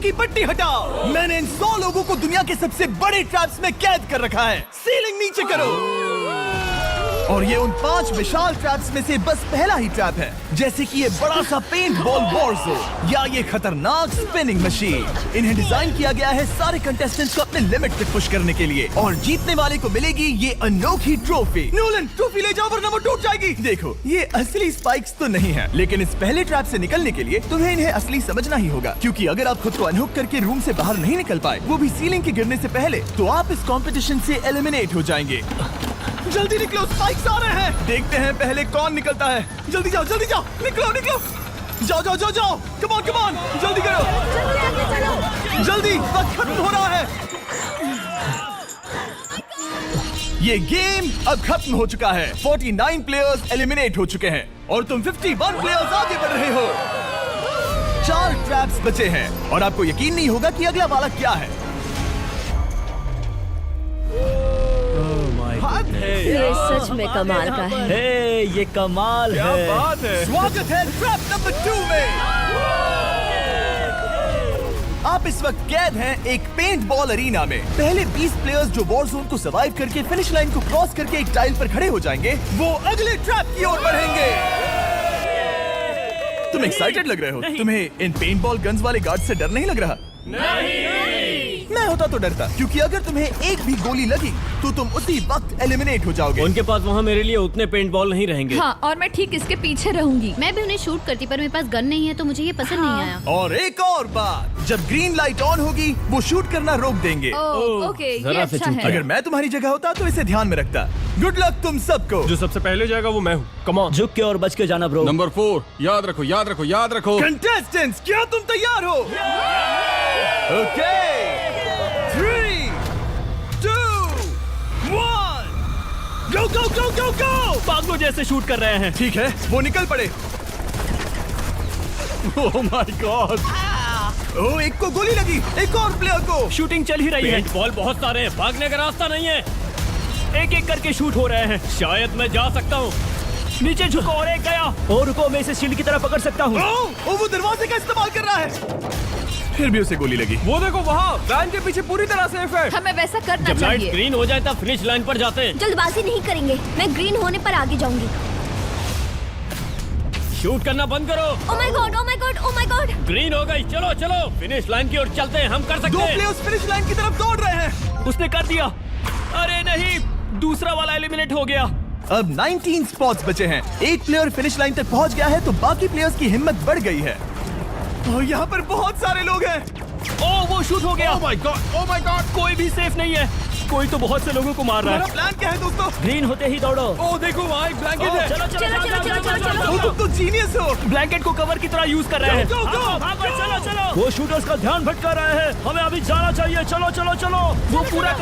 की पट्टी हटाओ। मैंने इन 100 लोगों को दुनिया के सबसे बड़े ट्रैप्स में कैद कर रखा है। सीलिंग नीचे करो। और ये उन 5 विशाल ट्रैप्स में से बस पहला ही ट्रैप है, जैसे कि ये बड़ा सा पेंट बॉल वॉरज़ो या ये खतरनाक स्पिनिंग मशीन। इन्हें डिजाइन किया गया है सारे कंटेस्टेंट्स को अपने लिमिट तक पुश करने के लिए, और जीतने वाले को मिलेगी ये अनोखी ट्रॉफी। नोलन, ट्रॉफी ले जाओ वरना वो टूट जाएगी। देखो, ये असली स्पाइक्स तो नहीं है, लेकिन इस पहले ट्रैप से निकलने के लिए तुम्हें इन्हें असली समझना ही होगा, क्योंकि अगर आप खुद को अनहुक करके रूम से बाहर नहीं निकल पाए, वो भी सीलिंग के गिरने से पहले, तो आप इस कॉम्पिटिशन से एलिमिनेट हो जाएंगे। जल्दी निकलो, स्पाइक्स आ रहे हैं। देखते हैं पहले कौन निकलता है। जल्दी जाओ, निकलो। जाओ। कम ऑन, जल्दी करो। जल्दी, वक्त खत्म हो रहा है। ये गेम अब खत्म हो चुका है। 49 प्लेयर्स एलिमिनेट हो चुके हैं और तुम 51 प्लेयर्स आगे बढ़ रहे हो। 4 ट्रैप्स बचे हैं और आपको यकीन नहीं होगा कि अगला वाला क्या है। ये सच में कमाल का है। ये कमाल है। क्या बात है। स्वागत है ट्रैप नंबर 2 में। आप इस वक्त कैद हैं एक पेंट बॉल अरीना में। पहले 20 प्लेयर्स जो वॉर जोन को सर्वाइव करके फिनिश लाइन को क्रॉस करके एक टाइल पर खड़े हो जाएंगे, वो अगले ट्रैप की ओर बढ़ेंगे। तुम एक्साइटेड लग रहे हो। तुम्हें इन पेंट बॉल गन्स वाले गार्ड से डर नहीं लग रहा? नहीं। मैं होता तो डरता, क्योंकि अगर तुम्हें एक भी गोली लगी तो तुम उसी वक्त एलिमिनेट हो जाओगे। उनके पास वहाँ मेरे लिए उतने पेंट बॉल नहीं रहेंगे। हाँ, और मैं ठीक इसके पीछे रहूंगी। मैं भी उन्हें शूट करती, पर मेरे पास गन नहीं है तो मुझे ये पसंद नहीं आया। और एक और बात, जब ग्रीन लाइट ऑन होगी वो शूट करना रोक देंगे। ओके, ये जरा से अच्छा चुप है। अगर मैं तुम्हारी जगह होता तो इसे ध्यान में रखता। गुड लक तुम सबको। जो सबसे पहले जाएगा वो मैं हूँ। Come on. झुक के और बच के जाना ब्रो। नंबर 4, याद रखो। कंटेस्टेंट्स, क्या तुम तैयार हो? Okay, 3, 2, 1, go! पागलों जैसे शूट कर रहे हैं। ठीक है, वो निकल पड़े। ओह माय गॉड। ओह, एक को गोली लगी, एक और प्लेयर को। शूटिंग चल ही रही है। बॉल बहुत सारे हैं, भागने का रास्ता नहीं है। एक करके शूट हो रहे हैं। शायद मैं जा सकता हूँ। नीचे झुको और एक गया। और रुको, मैं इसे शील्ड की तरह पकड़ सकता हूँ। ओह, वो दरवाजे का इस्तेमाल कर रहा है। फिर भी उसे गोली लगी। वो देखो वहाँ, वैन के पीछे पूरी तरह सेफ है। हमें वैसा करना जब लाइट चाहिए। ग्रीन हो जाए तब फिनिश लाइन पर जाते हैं। जल्दबाजी नहीं करेंगे, मैं ग्रीन होने पर आगे जाऊंगी। शूट करना बंद करो। ओह माय गॉड। ग्रीन हो गई। चलो फिनिश लाइन की ओर चलते हैं। हम कर 2 सकते हैं। प्लेयर्स फिनिश लाइन की तरफ दौड़ रहे हैं। उसने कर दिया। अरे नहीं, दूसरा वाला एलिमिनेट हो गया। अब 19 स्पॉट्स बचे हैं। एक प्लेयर फिनिश लाइन तक पहुंच गया है तो बाकी प्लेयर्स की हिम्मत बढ़ गई है। और यहाँ पर बहुत सारे लोग हैं। ओह, वो शूट हो गया। ओह माय गॉड। कोई भी सेफ नहीं है। कोई तो बहुत से लोगों को मार रहा तुम्हारा है। प्लान क्या है दोस्तों? ग्रीन होते ही दौड़ो। ओह देखो वहाँ एक ब्लैंकेट है। ओ, तुम तो जीनियस हो। ब्लैंकेट को कवर की तरह यूज कर रहे हैं। Go, go, go! चलो। वो शूटर्स का ध्यान भटका रहे हैं। हमें अभी जाना चाहिए। चलो। वो पूरा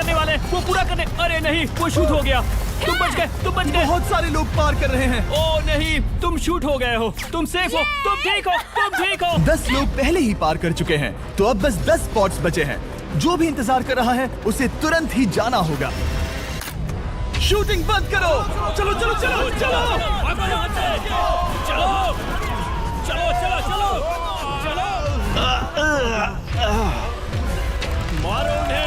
करने। अरे नहीं, वो शूट हो गया। तुम बच गए। बहुत सारे लोग पार कर रहे हैं। ओह नहीं, तुम शूट हो गए हो। तुम सेफ हो। तुम ठीक हो। 10 लोग पहले ही पार कर चुके हैं, तो अब बस 10 स्पॉट्स बचे हैं। जो भी इंतजार कर रहा है उसे तुरंत ही जाना होगा। शूटिंग बंद करो। चलो। मारो उन्हें।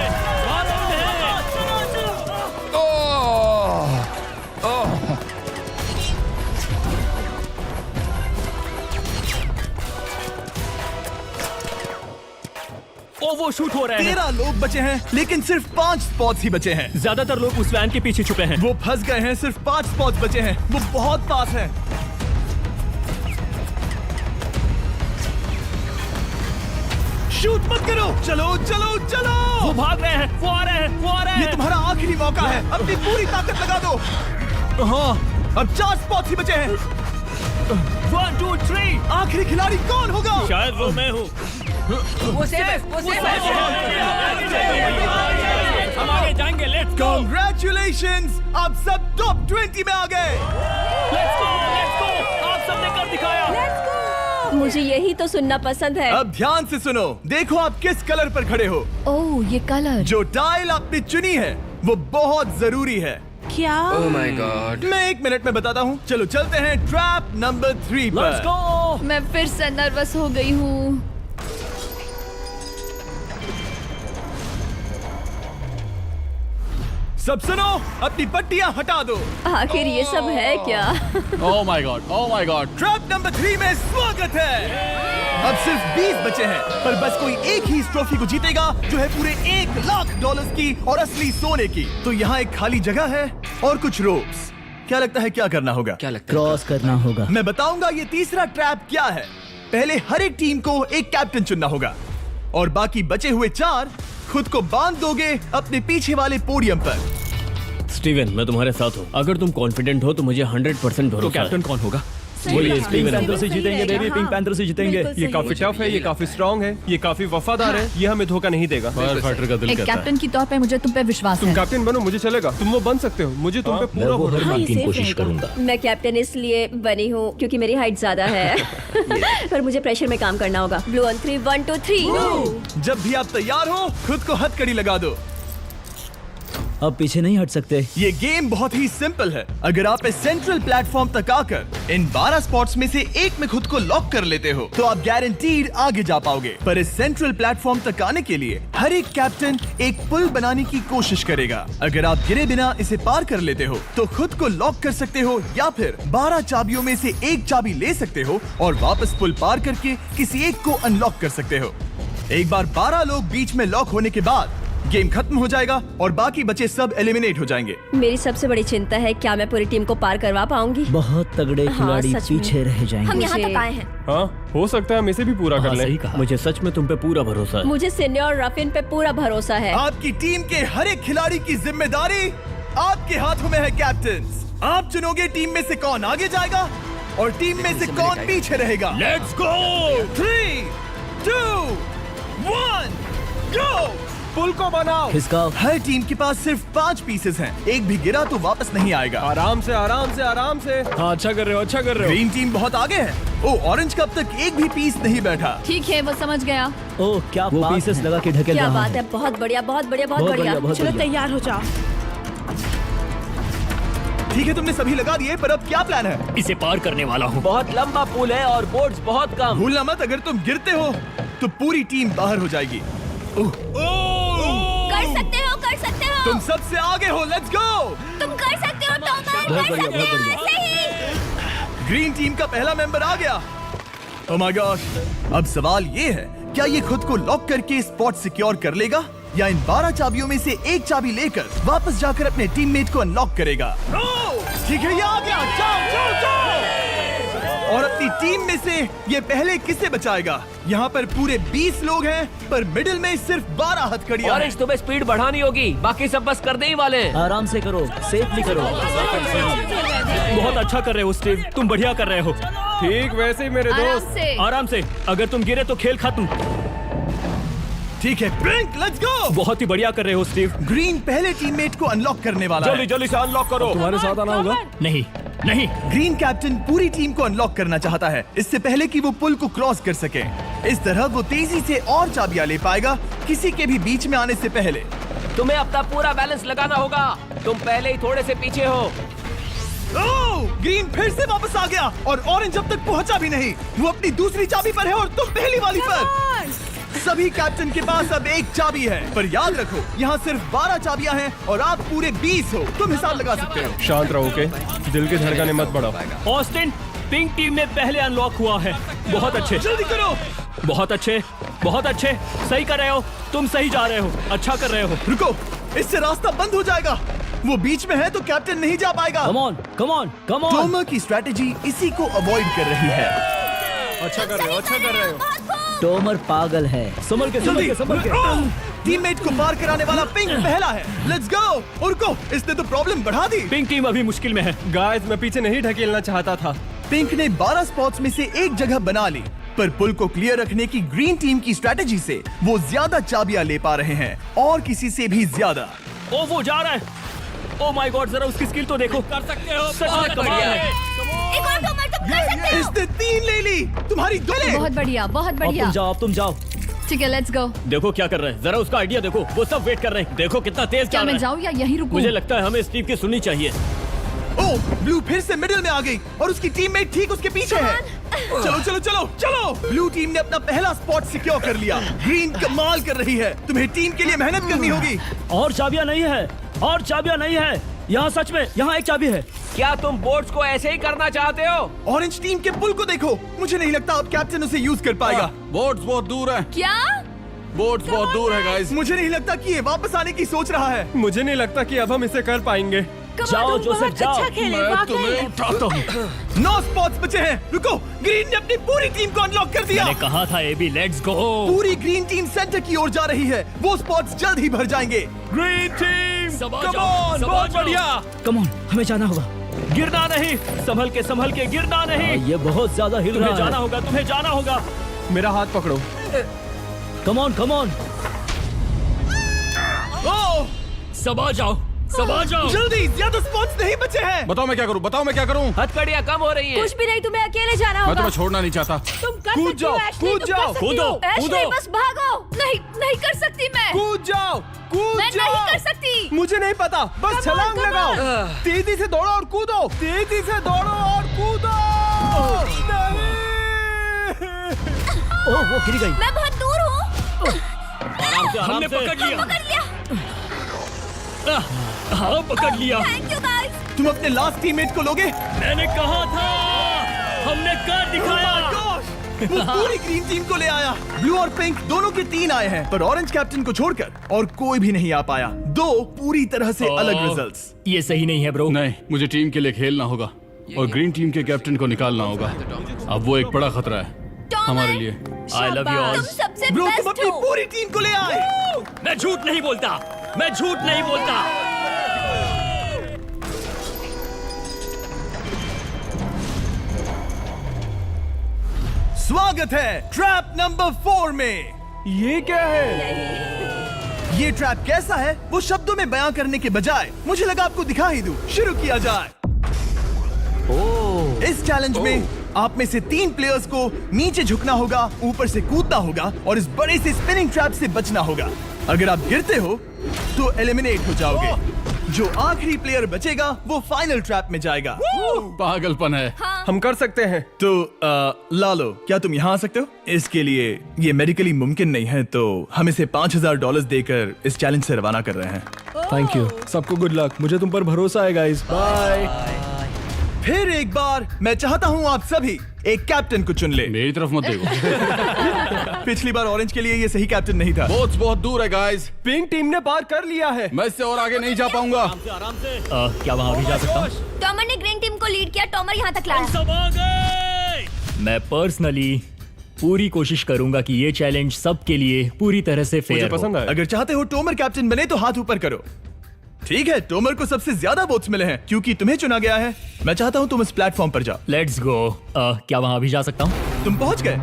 ओ, वो शूट हो रहे हैं। 13 लोग बचे हैं, लेकिन सिर्फ 5 स्पॉट्स ही बचे हैं। ज्यादातर लोग उस वैन के पीछे छुपे हैं। वो फंस गए हैं। सिर्फ 5 स्पॉट्स बचे हैं। वो बहुत पास है। शूट मत करो। चलो। वो भाग रहे हैं। वो आ रहे हैं। ये तुम्हारा आखिरी मौका है। अपनी पूरी ताकत लगा दो। हाँ, अब 4 स्पॉट्स ही बचे हैं। 1, 2, 3। आखिरी खिलाड़ी कौन होगा? शायद वो मैं हूँ। वो सेफ है। हम आगे जाएंगे। Let's go. Congratulations! आप सब टॉप 20 में आ गए। Let's go. आप सबने कर दिखाया। मुझे यही तो सुनना पसंद है। अब ध्यान से सुनो। देखो आप किस कलर पर खड़े हो। ओह, ये कलर। जो टाइल आपने चुनी है वो बहुत जरूरी है। क्या? ओह माय गॉड। मैं 1 मिनट में बताता हूँ। चलो चलते हैं ट्रैप नंबर 3 लेट्स पर। गो। मैं फिर से नर्वस हो गई हूँ। सब सुनो, अपनी पट्टियां हटा दो। आखिर ये सब है क्या? Oh my God. Oh my God. Trap number 3 में स्वागत है। अब सिर्फ 20 बचे हैं, पर बस कोई एक ही इस ट्रॉफी को जीतेगा जो है पूरे $1,00,000 की और असली सोने की। तो यहाँ एक खाली जगह है और कुछ रोप्स। क्या लगता है क्या करना होगा? क्या लगता क्रॉस करना होगा। मैं बताऊंगा ये तीसरा ट्रैप क्या है। पहले हर एक टीम को एक कैप्टन चुनना होगा और बाकी बचे हुए 4 खुद को बांध दोगे अपने पीछे वाले पोडियम पर। स्टीवन, मैं तुम्हारे साथ हूँ। अगर तुम कॉन्फिडेंट हो तो मुझे 100% भरोसा है। कैप्टन कौन होगा? बोलिए पिंक स्टीवन। पैंथर से जीतेंगे बेबी, पिंक पैंथर से जीतेंगे। ये काफी टफ है, ये काफी स्ट्रांग है, ये काफी वफादार है, ये हमें धोखा नहीं देगा। फाइटर का दिल एक कैप्टन की तौर पे मुझे तुम पे विश्वास तुम है। कैप्टन बनो, मुझे चलेगा। तुम वो बन सकते हो, मुझे तुम पे मैं पूरा वो हर भरोसा है। हाँ, ये मुमकिन safe कोशिश रहेगा। करूंगा। मैं कैप्टन इसलिए बनी हूँ क्योंकि मेरी हाइट ज्यादा है। पर मुझे प्रेशर में काम करना होगा। Blue on 3, 1 2 3। जब भी आप तैयार हो खुद को हथकड़ी लगा दो। अब पीछे नहीं हट सकते। ये गेम बहुत ही सिंपल है। अगर आप इस सेंट्रल प्लेटफॉर्म तक आकर इन 12 स्पॉट्स में से एक में खुद को लॉक कर लेते हो तो आप गारंटीड आगे जा पाओगे। पर इस सेंट्रल प्लेटफॉर्म तक आने के लिए हर एक कैप्टन एक पुल बनाने की कोशिश करेगा। अगर आप गिरे बिना इसे पार कर लेते हो तो खुद को लॉक कर सकते हो या फिर 12 चाबियों में से एक चाबी ले सकते हो और वापस पुल पार करके किसी एक को अनलॉक कर सकते हो। एक बार 12 लोग बीच में लॉक होने के बाद गेम खत्म हो जाएगा और बाकी बचे सब एलिमिनेट हो जाएंगे। मेरी सबसे बड़ी चिंता है क्या मैं पूरी टीम को पार करवा पाऊंगी? बहुत तगड़े हाँ, खिलाड़ी सच में। पीछे रह जाएंगे। हम यहाँ मुझे- तक आए हैं। हाँ, हो सकता है हम इसे भी पूरा कर लें। सही कहा। मुझे सच में तुम पे पूरा भरोसा है। मुझे सीनियर रफिन पे पूरा भरोसा है। आपकी टीम के हर एक खिलाड़ी की जिम्मेदारी आपके हाथों में है कैप्टन। आप चुनोगे टीम में से कौन आगे जाएगा और टीम में से कौन पीछे रहेगा। Let's go. 3 2 1 गो। पुल को बनाओ। खिसकाओ। हर टीम के पास सिर्फ 5 पीसेस हैं। एक भी गिरा तो वापस नहीं आएगा। आराम से, आराम से, आराम से। हाँ, अच्छा कर रहे हो, अच्छा कर रहे हो। ग्रीन टीम बहुत आगे है। ओ, ऑरेंज कब तक एक भी पीस नहीं बैठा। ठीक है, वो समझ गया। ओह क्या वो पीसेस लगा के ढकेल क्या रहा बात है। है, बहुत बढ़िया बहुत बढ़िया बहुत बहुत बढ़िया। बढ़िया, बहुत चलो बढ़िया। तैयार हो जाओ। ठीक है, तुमने सभी लगा दिए, पर अब क्या प्लान है? इसे पार करने वाला हूँ। बहुत लंबा पुल है और बोर्ड्स बहुत कम। भूलना मत, अगर तुम गिरते हो तो पूरी टीम बाहर हो जाएगी। कर सकते हो, कर सकते हो। तुम सबसे आगे हो, लेट्स गो। तुम कर सकते हो टॉमर, बहुत कर बढ़िया, सकते बहुत हो। बढ़िया। ऐसे ही। ग्रीन टीम का पहला मेंबर आ गया। ओह माय गॉड। अब सवाल ये है, क्या ये खुद को लॉक करके स्पॉट सिक्योर कर लेगा या इन 12 चाबियों में से एक चाबी लेकर वापस जाकर अपने टीममेट को अनलॉक करेगा? ठीक है, ये आ गया। जाओ जाओ जाओ। और अपनी टीम में से ये पहले किसे बचाएगा? यहाँ पर पूरे 20 लोग हैं, पर मिडिल में सिर्फ 12 हथकड़ियां हैं। तुम्हें स्पीड बढ़ानी होगी, बाकी सब बस करने ही वाले हैं। आराम से करो, सेफली करो। बहुत अच्छा कर रहे हो स्टीव, तुम बढ़िया कर रहे हो। ठीक वैसे ही मेरे आराम दोस्त। से। आराम से। अगर तुम गिरे तो खेल खत्म। ठीक है, ब्लिंक, लेट्स गो। बहुत ही बढ़िया कर रहे हो स्टीव। ग्रीन पहले टीममेट को अनलॉक करने वाला है। जल्दी जल्दी से अनलॉक करो। तुम्हारे साथ आना होगा। नहीं नहीं। ग्रीन कैप्टन पूरी टीम को अनलॉक करना चाहता है, इससे पहले कि वो पुल को क्रॉस कर सके। इस तरह वो तेजी से और चाबियां ले पाएगा, किसी के भी बीच में आने से पहले। तुम्हें अपना पूरा बैलेंस लगाना होगा, तुम पहले ही थोड़े से पीछे हो। ओह, ग्रीन फिर से वापस आ गया और ऑरेंज अब तक पहुंचा भी नहीं। वो अपनी दूसरी चाबी पर है और तुम पहली वाली पर। सभी कैप्टन के पास अब एक चाबी है, पर याद रखो यहाँ सिर्फ 12 चाबियां हैं और आप पूरे 20 हो। तुम हिसाब लगा सकते हो। शांत रहो, ओके? दिल की धड़कनें मत बढ़ाओ। ऑस्टिन, पिंक टीम में पहले अनलॉक हुआ है। बहुत अच्छे, जल्दी करो। बहुत अच्छे, बहुत अच्छे। सही कर रहे हो, तुम सही जा रहे हो, अच्छा कर रहे हो। रुको, इससे रास्ता बंद हो जाएगा। वो बीच में है तो कैप्टन नहीं जा पाएगा। Come on, come on, come on. Tomer की स्ट्रैटेजी इसी को अवॉइड कर रही है। अच्छा कर रहे हो, अच्छा कर रहे हो। टोमर पागल है। संभल के, संभल के, संभल के। टीममेट को पार कराने वाला पिंक पहला है। Let's go. रुको, इसने तो प्रॉब्लम बढ़ा दी। पिंक टीम अभी मुश्किल में है। गाइस, मैं पीछे नहीं ढकेलना चाहता था। पिंक ने 12 स्पॉट्स में से एक जगह बना ली, पर पुल को क्लियर रखने की ग्रीन टीम की स्ट्रैटेजी से वो ज्यादा चाबियां ले पा रहे हैं और किसी से भी ज्यादा। ओ वो जा रहा है। ओ माय गॉड, जरा उसकी स्किल तो देखो। कर सकते हो, सच में कमाल है। एक और टॉमर, तुम कर सकते हो। इसने 3 ले ली, तुम्हारी 2 ले। बहुत बढ़िया, बहुत अब बढ़िया। तुम जाओ, अब तुम जाओ। ठीक है, लेट्स गो। देखो क्या कर रहे हैं, जरा उसका आइडिया देखो। वो सब वेट कर रहे हैं, देखो कितना तेज क्या जा रहा मैं है। जाऊँ या यहीं रुकूं? मुझे लगता है हमें स्टीव की सुननी चाहिए। ओ, ब्लू फिर से मिडिल में आ गई और उसकी टीममेट ठीक उसके पीछे है। चलो चलो चलो चलो। ब्लू टीम ने अपना पहला स्पॉट सिक्योर कर लिया। ग्रीन कमाल कर रही है, तुम्हें टीम के लिए मेहनत करनी होगी। और चाबियां नहीं है, और चाबियां नहीं है यहाँ, सच में यहाँ एक चाबी है। क्या तुम बोट्स को ऐसे ही करना चाहते हो? ऑरेंज टीम के पुल को देखो, मुझे नहीं लगता अब कैप्टन उसे यूज कर पाएगा। बोट्स बहुत दूर है, क्या? बोट्स बहुत दूर है गाइस। मुझे नहीं लगता कि ये वापस आने की सोच रहा है। मुझे नहीं लगता कि अब हम इसे कर पाएंगे। जाओ जोसेफ जाओ। मैं तुम्हें उठाता हूँ। 9 स्पॉट्स बचे हैं। रुको, ग्रीन ने अपनी पूरी टीम को अनलॉक कर दिया। मैंने कहा था एबी, लेट्स गो। पूरी ग्रीन टीम सेंटर की ओर जा रही है। वो स्पॉट्स जल्द ही भर जाएंगे। ग्रीन टीम, सबा कम जाओ, ऑन, सबा बहुत जाओ। बढ़िया। कम ऑन, हमें जाना होगा। गिरना नहीं, संभल के गिरना नहीं। ये बहुत ज्यादा हिल तुम्हें रहा जाना है। होगा, तुम्हें जाना होगा। मेरा हाथ पकड़ो। कम ऑन कम ऑन। ओह, सबा जाओ, सबा जाओ। जल्दी, ज्यादा स्पॉट्स नहीं बचे हैं। बताओ मैं क्या करूँ, बताओ मैं क्या करूँ। हथकड़ियाँ कम हो रही हैं। कुछ भी नहीं, तुम्हें अकेले जाना मैं होगा। तुम्हें छोड़ना नहीं चाहता। तुम कर कूद सकती हो, जाओ, एशली, कूद तुम जाओ, कर सकती कूदो, हो। एशली, कूदो। बस भागो। नहीं, नहीं कर सकती मैं। कूद जाओ, कूद मैं जाओ। नहीं कर सकती। मुझे नहीं पता, बस Come on, छलांग come लगाओ। on। तेजी से दौड़ो और कूदो, तेजी से दौड़ो और कूदो। ओह वो गिर गई। मैं बहुत दूर हूँ। हमने पकड़ लिया। पकड़ लिया। हाँ, पकड़ लिया। Thank you guys. तुम अपने लास्ट टीममेट को लोगे? मैंने कहा था, हमने कर दिखाया। वो पूरी ग्रीन टीम को ले आया। ब्लू और पिंक दोनों के 3 आए हैं, पर ऑरेंज कैप्टन को छोड़कर और कोई भी नहीं आ पाया। 2 पूरी तरह से अलग रिजल्ट्स। ये सही नहीं है ब्रो। नहीं, मुझे टीम के लिए खेलना होगा और ग्रीन टीम के कैप्टन को निकालना होगा। अब वो एक बड़ा खतरा है हमारे लिए। I love you all. तुम सबसे ब्रो, तुम बेस्ट अपनी हो। पूरी टीम को ले आए। मैं झूठ नहीं बोलता, मैं झूठ नहीं बोलता। स्वागत है ट्रैप नंबर 4 में। ये क्या है? ये ट्रैप कैसा है वो शब्दों में बयां करने के बजाय मुझे लगा आपको दिखा ही दूं। शुरू किया जाए। इस चैलेंज में आप में से 3 प्लेयर्स को नीचे झुकना होगा, ऊपर से कूदना होगा और इस बड़े से स्पिनिंग ट्रैप से बचना होगा। अगर आप गिरते हो तो एलिमिनेट हो जाओगे। जो आखिरी प्लेयर बचेगा वो फाइनल ट्रैप में जाएगा। पागलपन है। हम कर सकते हैं। तो लालो, क्या तुम यहाँ आ सकते हो? इसके लिए ये मेडिकली मुमकिन नहीं है, तो हम इसे $5000 देकर इस चैलेंज से रवाना कर रहे हैं। Thank you. सबको गुड लक। मुझे तुम पर भरोसा है गाइस। बाय। फिर एक बार मैं चाहता हूँ आप सभी एक कैप्टन को चुन ले। मेरी तरफ मत देखो। पिछली बार ऑरेंज के लिए ये सही कैप्टन नहीं था। बोट्स बहुत दूर है गाइस। पिंक टीम ने पार कर लिया है। मैं इससे और आगे नहीं जा पाऊंगा। आराम से। क्या वहाँ भी जा सकता हूँ? टॉमर ने ग्रीन टीम को लीड किया। टॉमर यहाँ तक लाया। सब आ गए। मैं पर्सनली पूरी कोशिश करूंगा कि ये चैलेंज सबके लिए पूरी तरह से मुझे फेयर पसंद हो। आया। अगर चाहते हो टोमर कैप्टन बने तो हाथ ऊपर करो। ठीक है, टोमर को सबसे ज्यादा वोट्स मिले हैं क्योंकि तुम्हें चुना गया है। मैं चाहता हूँ तुम इस प्लेटफॉर्म पर जाओ। Let's go. क्या वहाँ भी जा सकता हूँ? तुम पहुँच गए।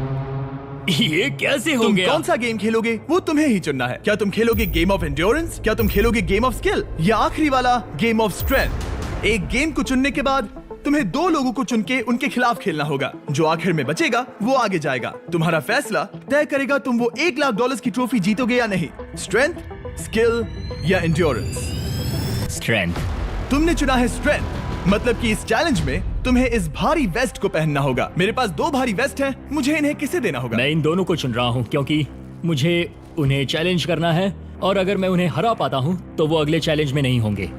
ये कैसे हो तुम गया? कौन सा गेम खेलोगे वो तुम्हें ही चुनना है। क्या तुम खेलोगे गेम ऑफ एंड्योरेंस, क्या तुम खेलोगे गेम ऑफ स्किल, या आखिरी वाला गेम ऑफ स्ट्रेंथ? एक गेम को चुनने के बाद तुम्हें 2 लोगों को चुन के उनके खिलाफ खेलना होगा। जो आखिर में बचेगा वो आगे जाएगा। तुम्हारा फैसला तय करेगा तुम वो $1,00,000 की ट्रॉफी जीतोगे या नहीं। स्ट्रेंथ, स्किल या एंड्योरेंस। स्ट्रेंथ। तुमने चुना है स्ट्रेंथ, मतलब कि इस चैलेंज में तुम्हें इस भारी वेस्ट को पहनना होगा। मेरे पास 2 भारी वेस्ट हैं, मुझे इन्हें किसे देना होगा? मैं इन दोनों को चुन रहा हूँ क्योंकि मुझे उन्हें चैलेंज करना है और अगर मैं उन्हें हरा पाता हूँ तो वो अगले चैलेंज में नहीं होंगे।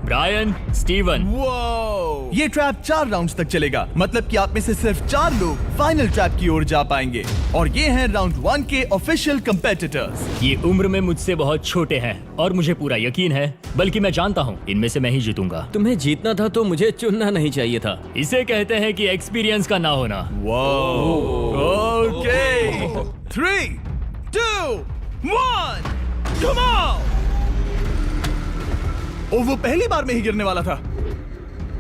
Brian, Steven. वो ये ट्रैप 4 राउंड्स तक चलेगा, मतलब कि आप में से सिर्फ 4 लोग फाइनल ट्रैप की ओर जा पाएंगे और ये हैं राउंड 1 के ऑफिशियल कंपेटिटर्स। ये उम्र में मुझसे बहुत छोटे हैं और मुझे पूरा यकीन है, बल्कि मैं जानता हूँ इनमें से मैं ही जीतूंगा। तुम्हें जीतना था तो मुझे चुनना नहीं चाहिए था। इसे कहते हैं कि एक्सपीरियंस का ना होना। Okay, 3, 2, 1, come on. ओ, वो पहली बार में ही गिरने वाला था।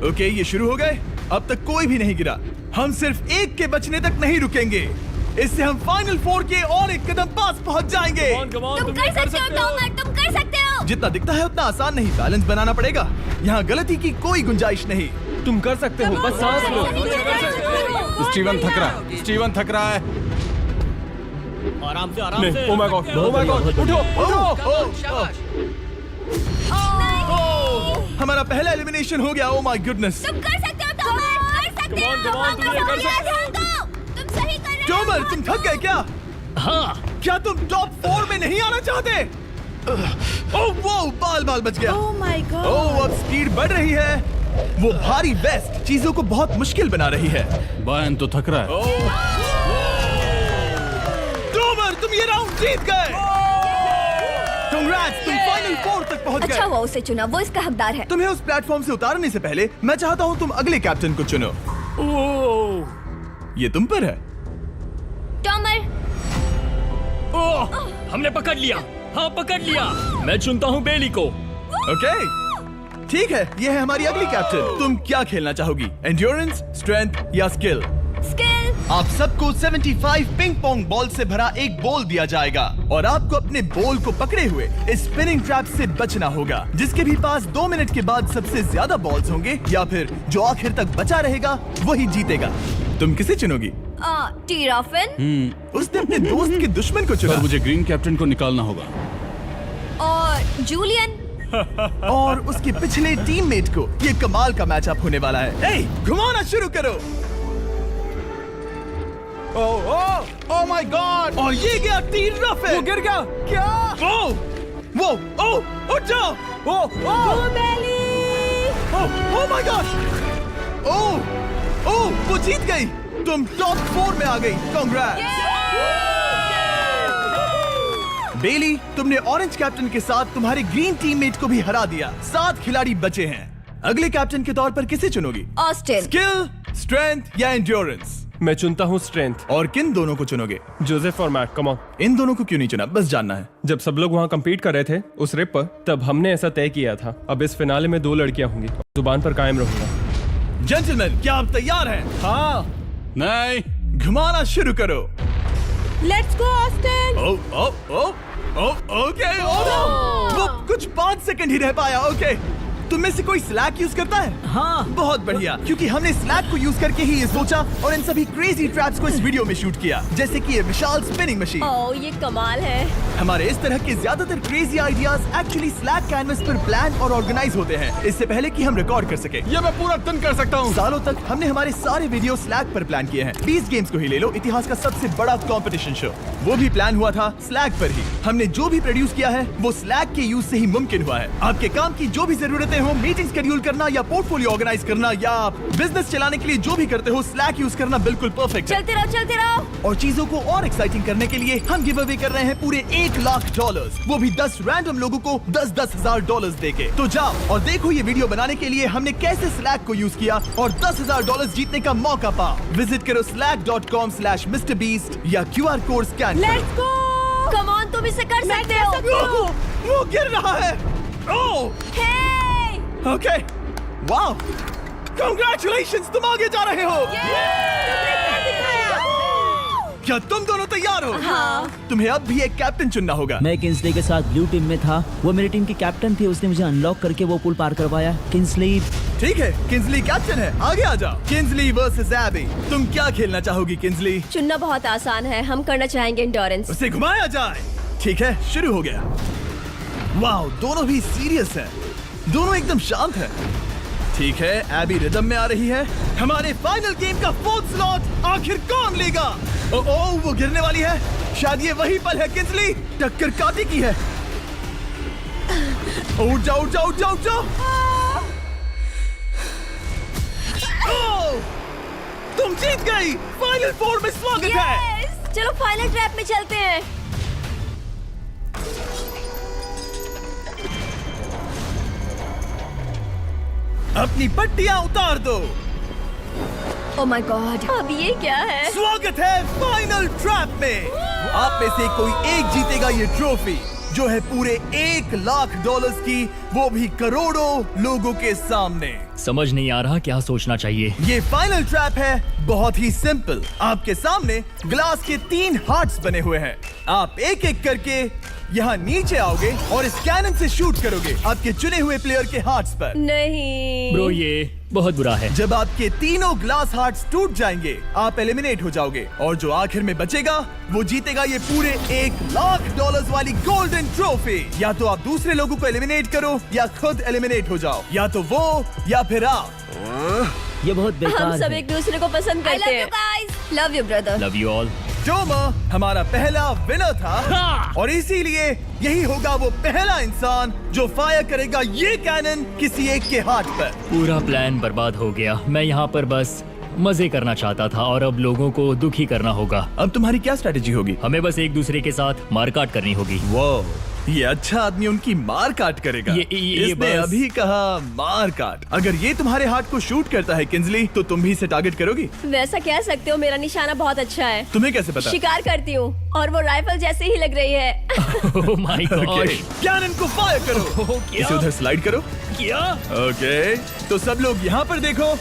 ओके, ये शुरू हो गए। अब तक कोई भी नहीं गिरा। हम सिर्फ एक के बचने तक नहीं रुकेंगे। इससे हम फाइनल 4 के और एक कदम पास पहुंच जाएंगे। तुम कर सकते हो टॉमर, तुम कर सकते हो। जितना दिखता है उतना आसान नहीं, बैलेंस बनाना पड़ेगा। यहाँ गलती की कोई गुंजाइश नहीं। तुम कर सकते हो, बस सांस लो। स्टीवन थक रहा है। स्टीवन थक रहा है। आराम से, आराम नहीं, से। Oh my God, oh my God, उठो। हमारा पहला एलिमिनेशन हो गया। Oh my goodness. तुम कर सकते हो टॉमर, कर सकते हो। तुम सही कर रहे हो। टॉमर, तुम थक गए क्या? हाँ, क्या तुम टॉप 4 में नहीं आना चाहते? ओह वो बाल बच गया। ओह माय गॉड। ओह अब स्पीड बढ़ रही है। वो भारी वेस्ट चीजों को बहुत मुश्किल बना रही है। बायन तो थक रहा है। टॉमर तुम ये राउंड जीत गए। Congrats, तुम फाइनल 4 तक पहुंच अच्छा गए। हुआ उसे चुना, वो इसका हकदार है। तुम्हें उस प्लेटफॉर्म से उतारने से पहले मैं चाहता हूँ तुम अगले कैप्टन को चुनो। ये तुम पर है। टॉमर। ओह, हमने पकड़ लिया। हाँ पकड़ लिया। मैं चुनता हूँ बेली को। ओके ठीक है, ये है हमारी अगली कैप्टन। तुम क्या खेलना चाहोगी, एंड्योरेंस, स्ट्रेंथ या स्किल? स्किल। आप सबको 75 पिंग पोंग बॉल से भरा एक बॉल दिया जाएगा और आपको अपने बॉल को पकड़े हुए इस स्पिनिंग ट्रैप से बचना होगा। जिसके भी पास 2 मिनट के बाद सबसे ज्यादा बॉल्स होंगे या फिर जो आखिर तक बचा रहेगा वही जीतेगा। तुम किसे चुनोगी? टीराफिन। उसने अपने दोस्त के दुश्मन को चुना पर मुझे ग्रीन कैप्टन को निकालना होगा। और जूलियन। और उसके पिछले टीममेट को। ये कमाल का मैचअप होने वाला है। ए, घुमाना शुरू करो। ओह माय गॉड। और ये गया टीराफिन। वो गिर गया। क्या? वो उठ जाओ। ओह माय गॉड। ओह वो जीत गई। तुम टॉप 4 में आ गई। कांग्रेट्स। बेली, तुमने ऑरेंज कैप्टन के साथ तुम्हारे ग्रीन टीममेट को भी हरा दिया। 7 खिलाड़ी बचे हैं। अगले कैप्टन के तौर पर किसे चुनोगी? ऑस्टिन। स्किल, स्ट्रेंथ या एंड्योरेंस? मैं चुनता हूँ स्ट्रेंथ। और किन दोनों को चुनोगे? जोसेफ और मैट, कम ऑन। इन दोनों को क्यों नहीं चुना, बस जानना है। जब सब लोग वहाँ कम्पीट कर रहे थे उस रिप पर, तब हमने ऐसा तय किया था। अब इस फिनाले में 2 लड़कियां होंगी। जुबान पर कायम रहूंगा। जेंटलमैन, क्या आप तैयार हैं? हाँ। नहीं। घुमाना शुरू करो। Let's go Austin. ओके। वो कुछ 5 सेकंड ही रह पाया। ओके, तुम में से कोई स्लैक यूज करता है? हाँ। बहुत बढ़िया, क्योंकि हमने स्लैक को यूज करके ही ये सोचा और इन सभी क्रेजी ट्रैप्स को इस वीडियो में शूट किया, जैसे कि ये विशाल स्पिनिंग मशीन। ओह ये कमाल है। हमारे इस तरह के ज्यादातर crazy ideas actually slack canvas पर प्लान और ऑर्गेनाइज होते हैं, इससे पहले कि हम रिकॉर्ड कर सके। ये मैं पूरा दिन कर सकता हूँ। सालों तक हमने हमारे सारे वीडियो स्लैक पर प्लान किए हैं। 20 गेम्स को ही ले लो, इतिहास का सबसे बड़ा कंपटीशन शो, वो भी प्लान हुआ था स्लैक पर ही। हमने जो भी प्रोड्यूस किया है वो स्लैक के यूज से ही मुमकिन हुआ है। आपके काम की जो भी जरूरतें हो, मीटिंग शेड्यूल करना या पोर्टफोलियो ऑर्गेनाइज करना या आप बिजनेस चलाने के लिए जो भी करते हो, स्लैक यूज करना बिल्कुल परफेक्ट है। चलते रहो। और चीजों को और एक्साइटिंग करने के लिए हम गिव अवे कर रहे हैं पूरे $1,00,000, वो भी 10 रैंडम लोगों को $10,000 देके। तो जाओ और देखो ये वीडियो बनाने के लिए हमने कैसे स्लैक को यूज किया और $10,000 जीतने का मौका पा। विजिट करो slack.com/MrBeast या QR कोड स्कैन करो। Let's go. कम ऑन, तुम इसे कर सकते हो। वो गिर रहा है। ओह ओके, वाओ, कांग्रेचुलेशंस, तुम आगे जा रहे हो। क्या तुम दोनों तैयार हो? हाँ। तुम्हें अब भी एक कैप्टन चुनना होगा। मैं किंसली के साथ ब्लू टीम में था। वो मेरी टीम की कैप्टन थी। उसने मुझे अनलॉक करके वो पुल पार करवाया। किंसली। ठीक है, किंसली कैप्टन है, आगे आ जाओ। किंसली वर्सेस एबी, तुम क्या खेलना चाहोगी किंसली? चुनना बहुत आसान है, हम करना चाहेंगे एंड्योरेंस। उसे घुमाया जाए। ठीक है, शुरू हो गया। वाओ, दोनों भी सीरियस हैं, दोनों एकदम शांत हैं। ठीक है, एबी रिदम में आ रही है। हमारे फाइनल गेम का 4th स्लॉट आखिर कौन लेगा? ओह वो गिरने वाली है। शायद ये वही पल है किंसली, टक्कर काटी की है। उठ जाओ उठ जाओ उठ जाओ उठ जाओ। ओह, तुम जीत गई। फाइनल 4 में स्वागत है। चलो फाइनल ट्रैप में चलते हैं। अपनी पट्टियां उतार दो। ओह माय गॉड, अब ये क्या है? स्वागत है फाइनल ट्रैप में। आप में से कोई एक जीतेगा ये ट्रॉफी, जो है पूरे $1,00,000 की, वो भी करोड़ों लोगों के सामने। समझ नहीं आ रहा क्या सोचना चाहिए। ये फाइनल ट्रैप है, बहुत ही सिंपल। आपके सामने ग्लास के 3 हार्ट्स बने हुए हैं। आप एक एक करके यहाँ नीचे आओगे और इस कैनन से शूट करोगे आपके चुने हुए प्लेयर के हार्ट्स पर। नहीं ब्रो, ये बहुत बुरा है। जब आपके तीनों ग्लास हार्ट्स टूट जाएंगे, आप एलिमिनेट हो जाओगे और जो आखिर में बचेगा वो जीतेगा ये पूरे $1,00,000 वाली गोल्डन ट्रॉफी। या तो आप दूसरे लोगों को एलिमिनेट करो या खुद एलिमिनेट हो जाओ, या तो वो या फिर आप। ये बहुत बेकार हम सब है। एक दूसरे को पसंद करते हैं। Love you brother. Love you all. Tomer हमारा पहला विनर था और इसीलिए यही होगा वो पहला इंसान जो फायर करेगा ये कैनन किसी एक के हाथ पर। पूरा प्लान बर्बाद हो गया। मैं यहाँ पर बस मजे करना चाहता था और अब लोगों को दुखी करना होगा। अब तुम्हारी क्या स्ट्रेटेजी होगी? हमें बस एक दूसरे के साथ मारकाट करनी होगी। वो ये अच्छा आदमी उनकी मार काट करेगा। ये इसने बस- अभी कहा मार काट। अगर ये तुम्हारे हार्ट को शूट करता है किंजली, तो तुम भी इसे टारगेट करोगी? वैसा कह सकते हो, मेरा निशाना बहुत अच्छा है। तुम्हें कैसे पता? शिकार करती हूँ और वो राइफल जैसे ही लग रही है। Oh my okay, God. Cannon को फायर करो। क्या? इसे उधर स्लाइड करो। क्या? ओके, तो सब लोग यहाँ पर देखो।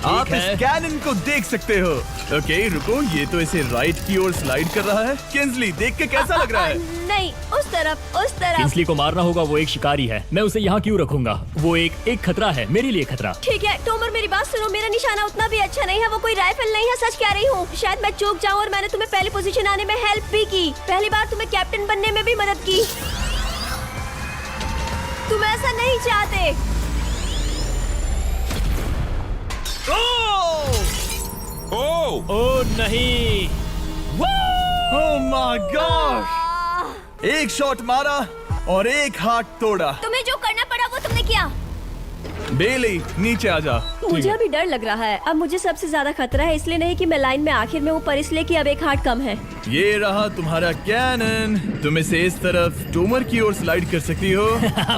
आप है। इस कैनन को देख सकते हो। ओके, रुको, ये तो इसे राइट की ओर स्लाइड कर रहा है। किंजली, देख के कैसा लग रहा है? नहीं, उस तरफ, उस तरफ। किंसली को मारना होगा, वो एक शिकारी है। मैं उसे यहाँ क्यों रखूंगा? वो एक खतरा है, मेरे लिए खतरा। ठीक है टोमर, मेरी बात सुनो। मेरा निशाना उतना भी अच्छा नहीं है, वो कोई राइफल नहीं है, सच कह रही हूँ। शायद मैं चूक जाऊँ और मैंने तुम्हें पहली पोजीशन आने में हेल्प भी की। पहली बार तुम्हें कैप्टन बनने में भी मदद की। तुम ऐसा नहीं चाहते। ओह नहीं। ओह माय गॉड! एक शॉट मारा और एक हाथ तोड़ा। तुम्हें जो करना पड़ा वो तुमने किया। बेली, नीचे आ जा। मुझे अभी डर लग रहा है। अब मुझे सबसे ज्यादा खतरा है, इसलिए नहीं कि मैं लाइन में आखिर में हूँ, पर इसलिए कि अब एक हार्ट कम है। ये रहा तुम्हारा कैनन। तुम इसे इस तरफ टोमर की ओर स्लाइड कर सकती हो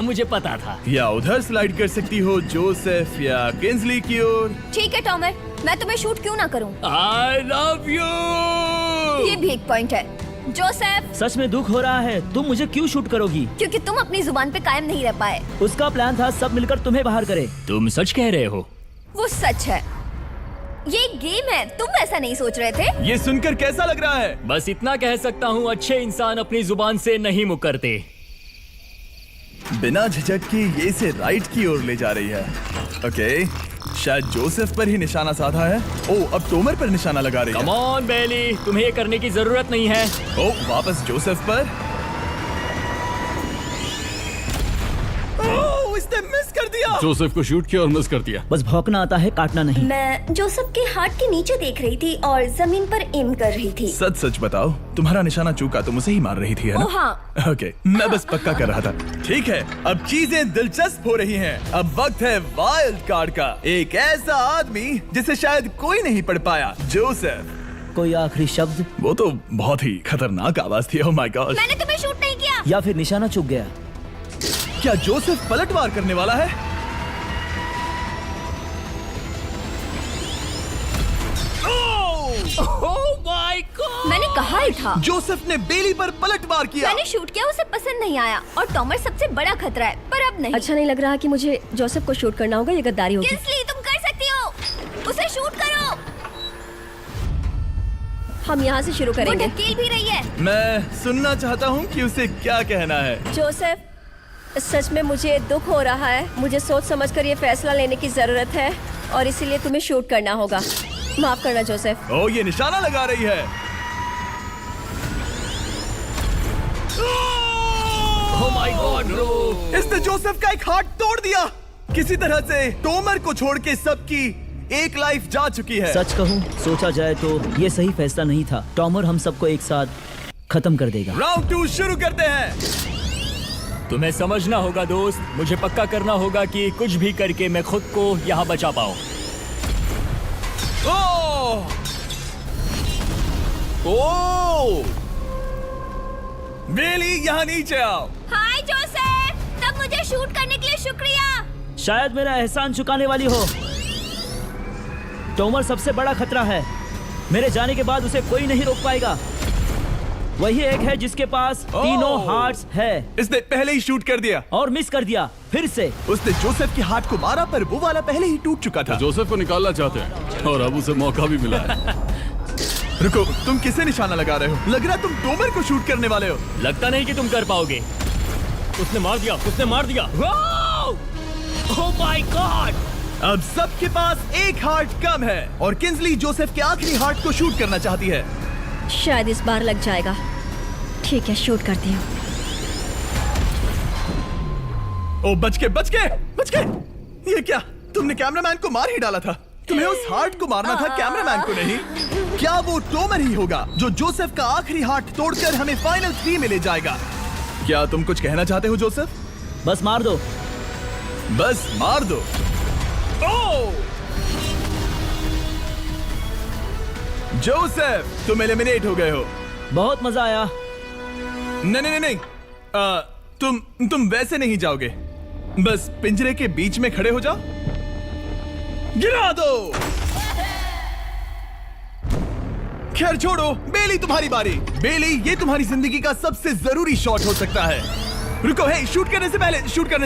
मुझे पता था। या उधर स्लाइड कर सकती हो जोसेफ या किंजली की ओर। ठीक है टोमर, मैं तुम्हें शूट क्यों ना करूं? I love you. ये भी एक पॉइंट है। जोसेफ, सच में दुख हो रहा है। तुम मुझे क्यों शूट करोगी? क्योंकि तुम अपनी जुबान पे कायम नहीं रह पाए। उसका प्लान था सब मिलकर तुम्हें बाहर करे। तुम सच कह रहे हो? वो सच है। ये एक गेम है, तुम ऐसा नहीं सोच रहे थे? ये सुनकर कैसा लग रहा है? बस इतना कह सकता हूँ, अच्छे इंसान अपनी जुबान से नहीं मुकरते। बिना झिझक के ये इसे राइट की ओर ले जा रही है। ओके, शायद जोसेफ पर ही निशाना साधा है। ओह, अब टोमर पर निशाना लगा रही है। कम ऑन बेली, तुम्हें ये करने की जरूरत नहीं है। ओह, वापस जोसेफ पर। ओह, इसने मिस कर दिया। जोसेफ को शूट किया और मिस कर दिया। बस भौंकना आता है, काटना नहीं। मैं जोसेफ के हार्ट के नीचे देख रही थी और जमीन पर एम कर रही थी। सच सच बताओ, तुम्हारा निशाना चूका, तुम उसे ही मार रही थी, है ना? ओह हाँ। ओके, मैं बस पक्का कर रहा था। ठीक है, अब चीजें दिलचस्प हो रही हैं। अब वक्त है वाइल्ड कार्ड का। एक ऐसा आदमी जिसे शायद कोई नहीं पढ़ पाया, जोसेफ। कोई आखिरी शब्द? वो तो बहुत ही खतरनाक आवाज थी। ओह माय गॉड! मैंने तुम्हें शूट नहीं किया। या फिर निशाना चूक गया? क्या जोसेफ पलटवार करने वाला है? Oh my God! मैंने कहा ही था। जोसेफ ने बेली पर पलटवार किया। मैंने शूट किया, उसे पसंद नहीं आया और टॉमर सबसे बड़ा खतरा है, पर अब नहीं। अच्छा नहीं लग रहा कि मुझे जोसेफ को शूट करना होगा, ये गद्दारी होगी। किंसली, तुम कर सकती हो, उसे शूट करो। हम यहाँ से शुरू करेंगे। वो ढकेल भी रही है। मैं सुनना चाहता हूँ कि उसे क्या कहना है। जोसेफ, सच में मुझे दुख हो रहा है। मुझे सोच समझकर ये फैसला लेने की जरूरत है और इसीलिए तुम्हें शूट करना होगा। माफ करना जोसेफ। ओह, ये निशाना लगा रही है। Oh my God bro! इसने जोसेफ का एक हाथ तोड़ दिया। किसी तरह से टोमर को छोड़ के सबकी एक लाइफ जा चुकी है। सच कहूँ, सोचा जाए तो ये सही फैसला नहीं था। टॉमर हम सबको एक साथ खत्म कर देगा। राउंड 2 शुरू करते हैं। तुम्हें समझना होगा दोस्त, मुझे पक्का करना होगा कि कुछ भी करके मैं खुद को यहाँ बचा पाऊँ। ओह! ओह! बेली, यहाँ नीचे आओ। हाय जोसेफ, तब मुझे शूट करने के लिए शुक्रिया। शायद मेरा एहसान चुकाने वाली हो। टोमर सबसे बड़ा खतरा है। मेरे जाने के बाद उसे कोई नहीं रोक पाएगा। वही एक है जिसके पास तीनों हार्ट्स है। इसने पहले ही शूट कर दिया और मिस कर दिया फिर से। उसने जोसेफ के हाथ को मारा, पर वो वाला पहले ही टूट चुका था। जोसेफ को निकालना चाहते हैं और अब उसे मौका भी मिला है। रुको, तुम किसे निशाना लगा रहे हो? लग रहा तुम टोमर को शूट करने वाले हो। लगता नहीं कि तुम कर पाओगे। उसने मार दिया, उसने मार दिया। Oh my God! अब सबके पास एक हार्ट कम है और किंजली जोसेफ के आखिरी हार्ट को शूट करना चाहती है। शायद इस बार लग जाएगा। ठीक है, शूट करती हूँ। ओ, बच के, बच के, बच के! ये क्या? तुमने कैमरामैन को मार ही डाला था। तुम्हें उस हार्ट को मारना था, कैमरामैन को नहीं। क्या वो टोमर ही होगा जो जोसेफ का आखिरी हाथ तोड़कर हमें फाइनल 3 में ले जाएगा? क्या तुम कुछ कहना चाहते हो जोसेफ? बस मार दो। बस मार दो। ओह! जोसेफ, तुम एलिमिनेट हो गए हो। बहुत मजा आया। नहीं नहीं नहीं, तुम वैसे नहीं जाओगे। बस पिंजरे के बीच में खड़े हो जाओ। गिरा दो। खैर छोड़ो, बेली तुम्हारी बारी। बेली, ये तुम्हारी जिंदगी का सबसे जरूरी शॉट हो सकता है। रुको, हे, शूट करने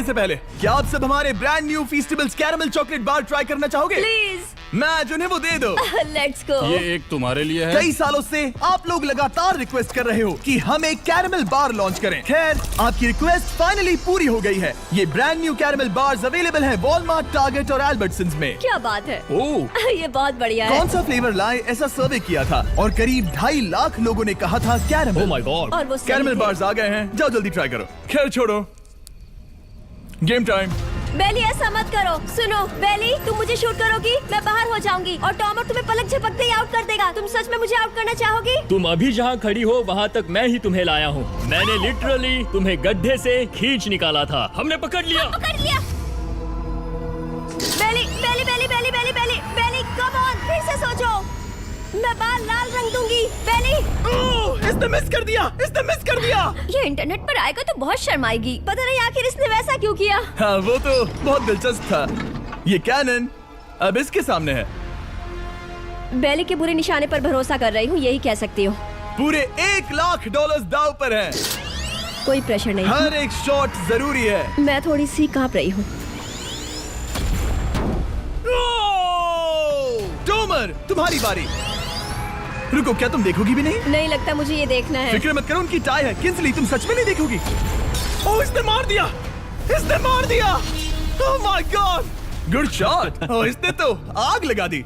से पहले क्या आप सब हमारे brand new Feastables caramel chocolate bar try करना चाहोगे? प्लीज। मैच उन्हें वो दे दो। Let's go. ये एक तुम्हारे लिए है। कई सालों से आप लोग लगातार रिक्वेस्ट कर रहे हो कि हम एक कैरेमल बार लॉन्च करें। खैर, आपकी रिक्वेस्ट फाइनली पूरी हो गई है। ये brand new caramel bars available हैं वॉलमार्ट, टारगेट और एल्बर्टसन्स में। क्या बात है। ओह, ये बहुत बढ़िया है। कौन सा फ्लेवर लाए, ऐसा सर्वे किया था और करीब 2.5 लाख लोगों ने कहा था कैरेमल। Oh my God. और वो सही कैरेमल थे। बार्स आ गए हैं, जाओ जल्दी ट्राई करो। खैर छोड़ो, गेम टाइम। बेली, ऐसा मत करो। सुनो बेली, तुम मुझे शूट करोगी, मैं बाहर हो जाऊंगी और टॉमर तुम्हें पलक झपकते ही आउट कर देगा। तुम सच में मुझे आउट करना चाहोगी? तुम अभी जहाँ खड़ी हो वहाँ तक मैं ही तुम्हें लाया हूँ। मैंने लिटरली तुम्हें गड्ढे से खींच निकाला था। हमने पकड़ लिया। पकड़ लिया। बेली बेली बेली बेली बेली बेली बेली, कम ऑन, फिर से सोचो। मैं बाल लाल रंग दूंगी। बेली, ओह, इसने मिस कर दिया। ये इंटरनेट पर आएगा तो बहुत शर्माएगी। पता नहीं आखिर इसने वैसा क्यों किया। हाँ, वो तो बहुत दिलचस्प था। ये कैनन अब इसके सामने है। बेली के बुरे निशाने पर भरोसा कर रही हूँ, यही कह सकती हो। पूरे $1 लाख दाव पर है। कोई प्रेशर नहीं। हर एक शॉट जरूरी है। मैं थोड़ी सी कांप रही हूँ। टोमर, तुम्हारी बारी। रुको, क्या तुम देखोगी भी नहीं? नहीं लगता मुझे ये देखना है। फिक्र मत करो, उनकी टाई है। किंसली, तुम सच में नहीं देखोगी? ओह, इसने मार दिया। Oh my God, good shot. Oh, इसने तो आग लगा दी।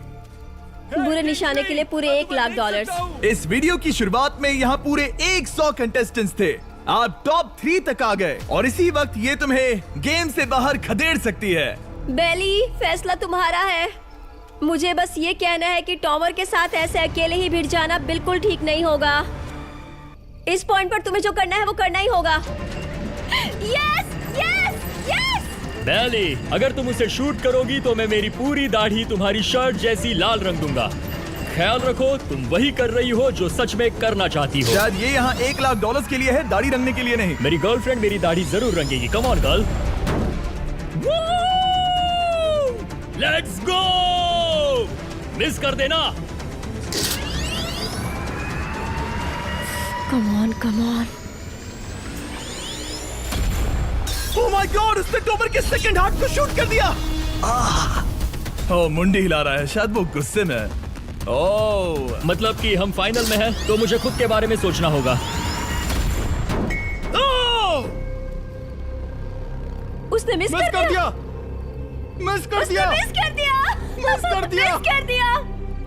बुरे निशाने के लिए पूरे $1 लाख। इस वीडियो की शुरुआत में यहाँ पूरे 100 कंटेस्टेंट्स थे। आप टॉप 3 तक आ गए और इसी वक्त ये तुम्हें गेम से बाहर खदेड़ सकती है। बेली, फैसला तुम्हारा है। मुझे बस ये कहना है कि टॉमर के साथ ऐसे अकेले ही भिड़ जाना बिल्कुल ठीक नहीं होगा। इस पॉइंट पर तुम्हें जो करना है वो करना ही होगा। Yes yes yes. बेली, अगर तुम उसे शूट करोगी तो मैं मेरी पूरी दाढ़ी तुम्हारी शर्ट जैसी लाल रंग दूंगा। ख्याल रखो, तुम वही कर रही हो जो सच में करना चाहती हो। शायद ये यहाँ $1 लाख के लिए है, दाढ़ी रंगने के लिए नहीं। मेरी गर्लफ्रेंड मेरी दाढ़ी जरूर रंगेगी। Come on girl, let's go. Miss कर देना। Come on come on. Oh my God, उसने टोमर के सेकंड हार्ट को शूट कर दिया। ओह, मुंडी हिला रहा है, शायद वो गुस्से में है। ओह, मतलब कि हम फाइनल में हैं, तो मुझे खुद के बारे में सोचना होगा। उसने मिस कर दिया। मिस कर दिया।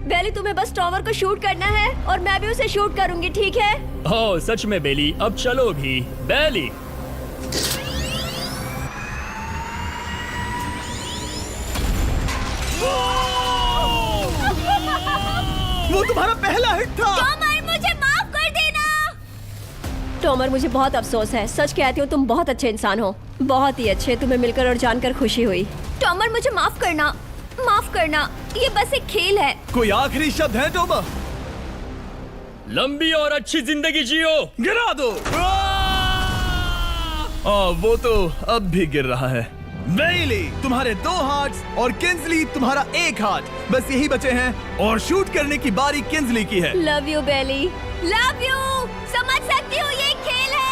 बेली, तुम्हें बस टॉमर को शूट करना है और मैं भी उसे शूट करूंगी, ठीक है? ओह सच में बेली, अब चलो भी। बेली, वो तुम्हारा पहला हिट था। टॉमर, मुझे माफ कर देना। टॉमर, मुझे बहुत अफसोस है। सच कहती हूँ, तुम बहुत अच्छे इंसान हो, बहुत ही अच्छे। तुम्हें मिलकर और जानकर खुशी हुई। टॉमर, मुझे माफ करना, माफ करना। ये बस एक खेल है। कोई आखिरी शब्द है टोमर? लंबी और अच्छी जिंदगी जियो। गिरा दो। वो तो अब भी गिर रहा है। बेली, तुम्हारे 2 हार्ट्स और किंसली तुम्हारा 1 हार्ट। बस यही बचे हैं और शूट करने की बारी किंसली की है। Love you Bailey, love you. समझ सकती हूँ, ये एक खेल है।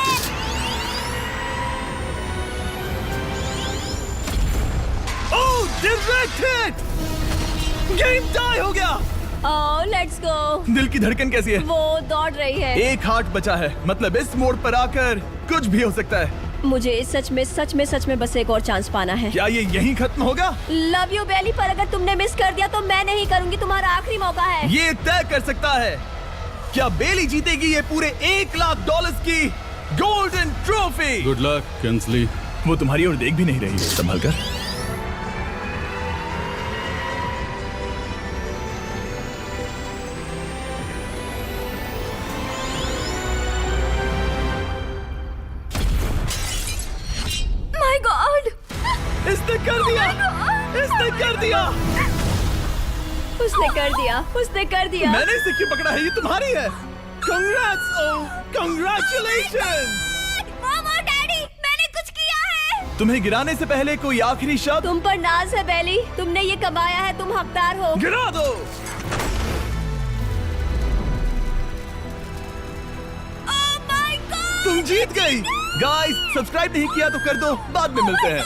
Oh, direct hit. Game tie हो गया। Oh, let's go. दिल की धड़कन कैसी है? वो दौड़ रही है। 1 हार्ट बचा है, मतलब इस मोड़ पर आकर कुछ भी हो सकता है। मुझे सच में बस एक और चांस पाना है। क्या ये यहीं खत्म होगा? लव यू बेली, पर अगर तुमने मिस कर दिया तो मैं नहीं करूंगी। तुम्हारा आखिरी मौका है। ये तय कर सकता है, क्या बेली जीतेगी ये पूरे $1 लाख की golden trophy. Good luck Kinsley. वो तुम्हारी ओर देख भी नहीं रही, संभल कर। इसने कर दिया, इसने कर दिया। उसने कर दिया, उसने कर दिया। मैंने इसे क्यों पकड़ा है? ये तुम्हारी है। Congrats, oh, congratulations! मामा, डैडी, मैंने कुछ किया है। तुम्हें गिराने से पहले कोई आखिरी शब्द? तुम पर नाज है बेली, तुमने ये कमाया है, तुम हकदार हो। गिरा दो। Oh my God! तुम जीत गई। गाइस, सब्सक्राइब नहीं किया तो कर दो, बाद में मिलते हैं।